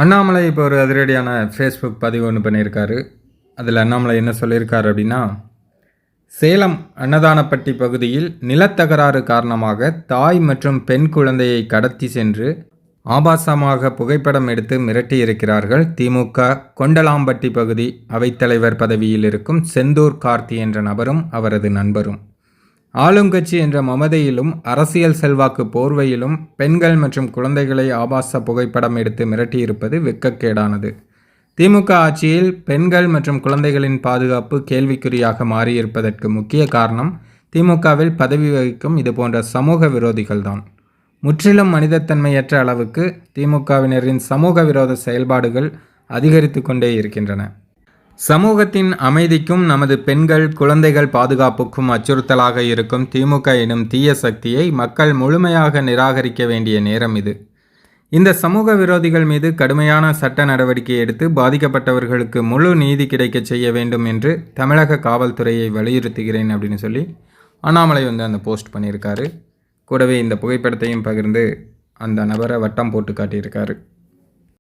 அண்ணாமலை இப்போ ஒரு அதிரடியான ஃபேஸ்புக் பதிவு ஒன்று பண்ணியிருக்காரு. அதில் அண்ணாமலை என்ன சொல்லியிருக்காரு அப்படின்னா, சேலம் அன்னதானப்பட்டி பகுதியில் நிலத்தகராறு காரணமாக தாய் மற்றும் பெண் குழந்தையை கடத்தி சென்று ஆபாசமாக புகைப்படம் எடுத்து மிரட்டியிருக்கிறார்கள் திமுக கொண்டலாம்பட்டி பகுதி அவைத்தலைவர் பதவியில் இருக்கும் செந்தூர் கார்த்தி என்ற நபரும் அவரது நண்பரும். ஆளுங்கட்சி என்ற மமதையிலும் அரசியல் செல்வாக்கு போர்வையிலும் பெண்கள் மற்றும் குழந்தைகளை ஆபாச புகைப்படம் எடுத்து மிரட்டியிருப்பது வெட்கக்கேடானது. திமுக ஆட்சியில் பெண்கள் மற்றும் குழந்தைகளின் பாதுகாப்பு கேள்விக்குறியாக மாறியிருப்பதற்கு முக்கிய காரணம் திமுகவில் பதவி வகிக்கும் இதுபோன்ற சமூக விரோதிகள்தான். முற்றிலும் மனிதத்தன்மையற்ற அளவுக்கு திமுகவினரின் சமூக விரோத செயல்பாடுகள் அதிகரித்து கொண்டே இருக்கின்றன. சமூகத்தின் அமைதிக்கும் நமது பெண்கள் குழந்தைகள் பாதுகாப்புக்கும் அச்சுறுத்தலாக இருக்கும் திமுக எனும் தீய சக்தியை மக்கள் முழுமையாக நிராகரிக்க வேண்டிய நேரம் இது. இந்த சமூக விரோதிகள் மீது கடுமையான சட்ட நடவடிக்கை எடுத்து பாதிக்கப்பட்டவர்களுக்கு முழு நீதி கிடைக்க செய்ய வேண்டும் என்று தமிழக காவல்துறையை வலியுறுத்துகிறேன் அப்படின்னு சொல்லி அண்ணாமலை அந்த போஸ்ட் பண்ணியிருக்காரு. கூடவே இந்த புகைப்படத்தையும் பகிர்ந்து அந்த நபரை வட்டம் போட்டு காட்டியிருக்காரு.